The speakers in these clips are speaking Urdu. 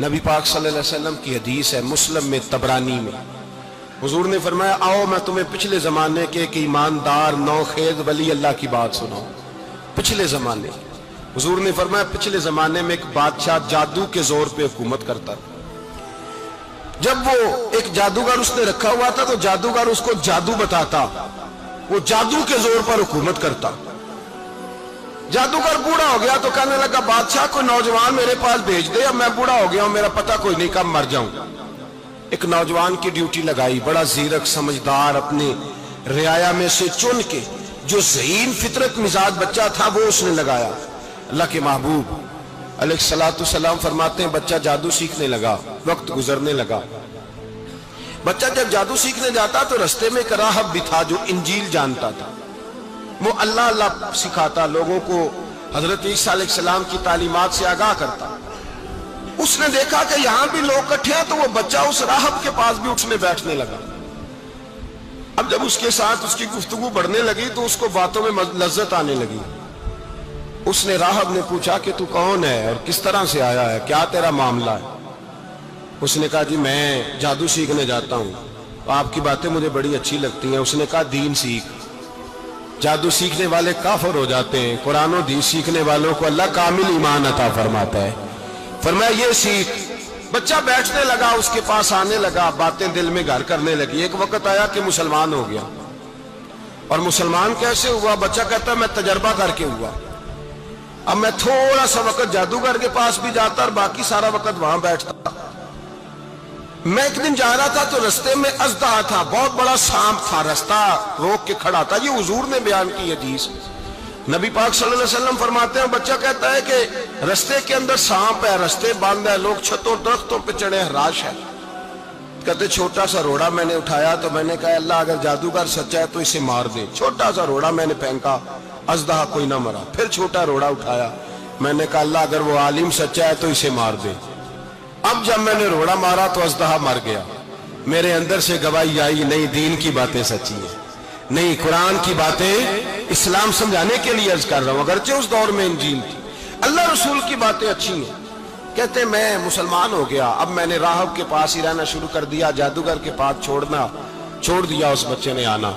نبی پاک صلی اللہ علیہ وسلم کی حدیث ہے مسلم میں طبرانی میں، حضور نے فرمایا آؤ میں تمہیں پچھلے زمانے کے ایک ایماندار نوخیز ولی اللہ کی بات سناؤں۔ پچھلے زمانے حضور نے فرمایا پچھلے زمانے میں ایک بادشاہ جادو کے زور پہ حکومت کرتا تھا۔ جب وہ ایک جادوگر اس نے رکھا ہوا تھا تو جادوگر اس کو جادو بتاتا، وہ جادو کے زور پر حکومت کرتا۔ جادوگر بوڑھا ہو گیا تو کہنے لگا بادشاہ کو نوجوان میرے پاس بھیج دے، اب میں بوڑھا ہو گیا ہوں، میرا پتہ کوئی نہیں کب مر جاؤں۔ ایک نوجوان کی ڈیوٹی لگائی، بڑا زیرک سمجھدار، اپنے رعایا میں سے چن کے جو ذہین فطرت مزاج بچہ تھا وہ اس نے لگایا۔ اللہ کے محبوب علیہ الصلوۃ والسلام فرماتے ہیں بچہ جادو سیکھنے لگا، وقت گزرنے لگا۔ بچہ جب جادو سیکھنے جاتا تو رستے میں ایک راہب بھی تھا جو انجیل جانتا تھا، وہ اللہ اللہ سکھاتا، لوگوں کو حضرت عیسیٰ علیہ السلام کی تعلیمات سے آگاہ کرتا۔ اس نے دیکھا کہ یہاں بھی لوگ اکٹھے ہیں تو وہ بچہ اس راہب کے پاس بھی اٹھنے بیٹھنے لگا۔ اب جب اس کے ساتھ اس کی گفتگو بڑھنے لگی تو اس کو باتوں میں لذت آنے لگی۔ اس نے راہب نے پوچھا کہ تو کون ہے اور کس طرح سے آیا ہے، کیا تیرا معاملہ ہے؟ اس نے کہا جی میں جادو سیکھنے جاتا ہوں، آپ کی باتیں مجھے بڑی اچھی لگتی ہیں۔ اس نے کہا دین سیکھ، جادو سیکھنے والے کافر ہو جاتے ہیں، قرآن و حدیث سیکھنے والوں کو اللہ کامل ایمان عطا فرماتا ہے۔ فرمایا یہ سیکھ۔ بچہ بیٹھنے لگا، اس کے پاس آنے لگا، باتیں دل میں گھر کرنے لگی۔ ایک وقت آیا کہ مسلمان ہو گیا، اور مسلمان کیسے ہوا؟ بچہ کہتا ہے میں تجربہ کر کے ہوا۔ اب میں تھوڑا سا وقت جادوگر کے پاس بھی جاتا اور باقی سارا وقت وہاں بیٹھتا۔ میں ایک دن جا رہا تھا تو رستے میں اژدہا تھا، بہت بڑا سانپ تھا، رستہ روک کے کھڑا تھا۔ یہ حضور نے بیان کی حدیث۔ نبی پاک صلی اللہ علیہ وسلم فرماتے ہیں بچہ کہتا ہے کہ رستے کے اندر سانپ ہے، رستے بند ہے، لوگ چھتوں درختوں پہ چڑھے، ہراش ہے۔ کہتے چھوٹا سا روڑا میں نے اٹھایا تو میں نے کہا اللہ اگر جادوگر سچا ہے تو اسے مار دے۔ چھوٹا سا روڑا میں نے پھینکا، اژدہا کوئی نہ مرا۔ پھر چھوٹا روڑا اٹھایا، میں نے کہا اللہ اگر وہ عالم سچا ہے تو اسے مار دے۔ اب جب میں نے روڑا مارا تو اژدہا مر گیا۔ میرے اندر سے گواہی آئی نہیں دین کی باتیں سچی ہیں، نہیں قرآن کی باتیں اسلام سمجھانے کے لیے عرض کر رہا ہوں، اگرچہ اس دور میں انجیل تھی، اللہ رسول کی باتیں اچھی ہیں۔ کہتے میں مسلمان ہو گیا، اب میں نے راہب کے پاس ہی رہنا شروع کر دیا، جادوگر کے پاس چھوڑ دیا اس بچے نے آنا۔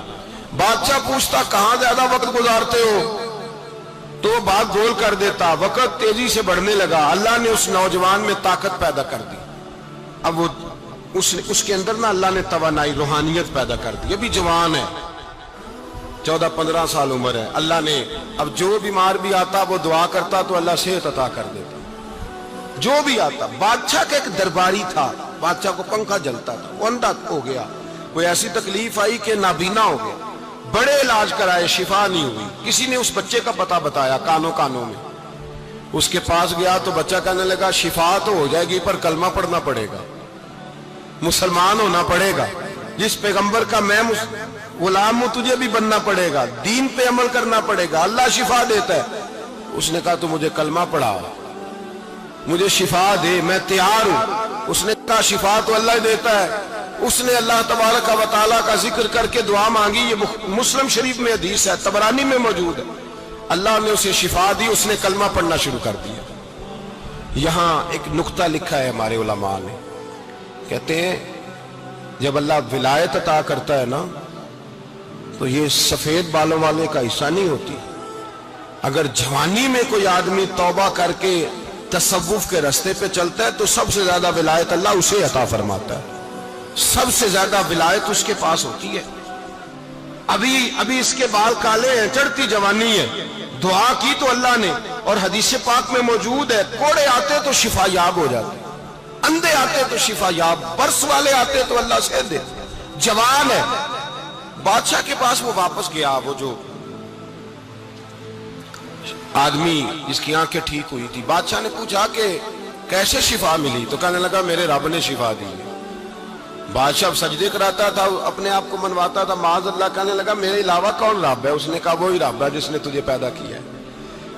بادشاہ پوچھتا کہاں زیادہ وقت گزارتے ہو تو وہ بات گول کر دیتا۔ وقت تیزی سے بڑھنے لگا، اللہ نے اس نوجوان میں طاقت پیدا کر دی۔ اب وہ اس کے اندر اللہ نے توانائی روحانیت پیدا کر دی، ابھی جوان ہے، 14-15 سال عمر ہے۔ اللہ نے اب جو بیمار بھی آتا وہ دعا کرتا تو اللہ صحت عطا کر دیتا، جو بھی آتا۔ بادشاہ کا ایک درباری تھا، بادشاہ کو پنکھا جلتا تھا، وہ اندھا ہو گیا، کوئی ایسی تکلیف آئی کہ نابینا ہو گیا، بڑے علاج کرائے شفا نہیں ہوئی۔ کسی نے اس بچے کا پتہ بتایا کانوں میں، اس کے پاس گیا تو بچہ کہنے لگا شفا تو ہو جائے گی پر کلمہ پڑھنا پڑے گا، مسلمان ہونا پڑے گا، جس پیغمبر کا میں غلام ہوں تجھے بھی بننا پڑے گا، دین پہ عمل کرنا پڑے گا، اللہ شفا دیتا ہے۔ اس نے کہا تو مجھے کلمہ پڑھا، مجھے شفا دے، میں تیار ہوں۔ اس نے کہا شفا تو اللہ دیتا ہے۔ اس نے اللہ تبارک و تعالیٰ کا ذکر کر کے دعا مانگی، یہ مسلم شریف میں حدیث ہے، طبرانی میں موجود ہے۔ اللہ نے اسے شفا دی، اس نے کلمہ پڑھنا شروع کر دیا۔ یہاں ایک نقطہ لکھا ہے ہمارے علماء نے، کہتے ہیں جب اللہ ولایت عطا کرتا ہے نا تو یہ سفید بالوں والے کا حصہ نہیں ہوتی۔ اگر جوانی میں کوئی آدمی توبہ کر کے تصوف کے رستے پہ چلتا ہے تو سب سے زیادہ ولایت اللہ اسے عطا فرماتا ہے، سب سے زیادہ ولایت اس کے پاس ہوتی ہے۔ ابھی اس کے بال کالے ہیں، چڑھتی جوانی ہے، دعا کی تو اللہ نے، اور حدیث پاک میں موجود ہے کوڑے آتے تو شفا یاب ہو جاتے، اندھے آتے تو شفا یاب، برس والے آتے تو اللہ سے دے، جوان ہے۔ بادشاہ کے پاس وہ واپس گیا، وہ جو آدمی جس کی آنکھیں ٹھیک ہوئی تھی۔ بادشاہ نے پوچھا کہ کیسے شفا ملی؟ تو کہنے لگا میرے رب نے شفا دی۔ بادشاہ سجدے کراتا تھا، اپنے آپ کو منواتا تھا، معاذ اللہ، کہنے لگا میرے علاوہ کون رب ہے؟ اس نے کہا وہی رب ہے جس نے تجھے پیدا کیا ہے،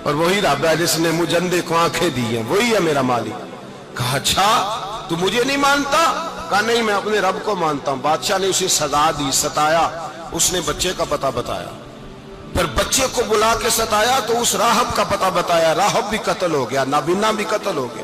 اور وہی رب ہے جس نے مجھے اندھے کو آنکھیں دی ہیں، وہی ہے میرا مالک۔ کہا اچھا تو مجھے نہیں مانتا؟ کہا نہیں میں اپنے رب کو مانتا ہوں۔ بادشاہ نے اسے سزا دی، ستایا، اس نے بچے کا پتہ بتایا، پھر بچے کو بلا کے ستایا تو اس راہب کا پتہ بتایا، راہب بھی قتل ہو گیا، نابینا بھی قتل ہو گیا۔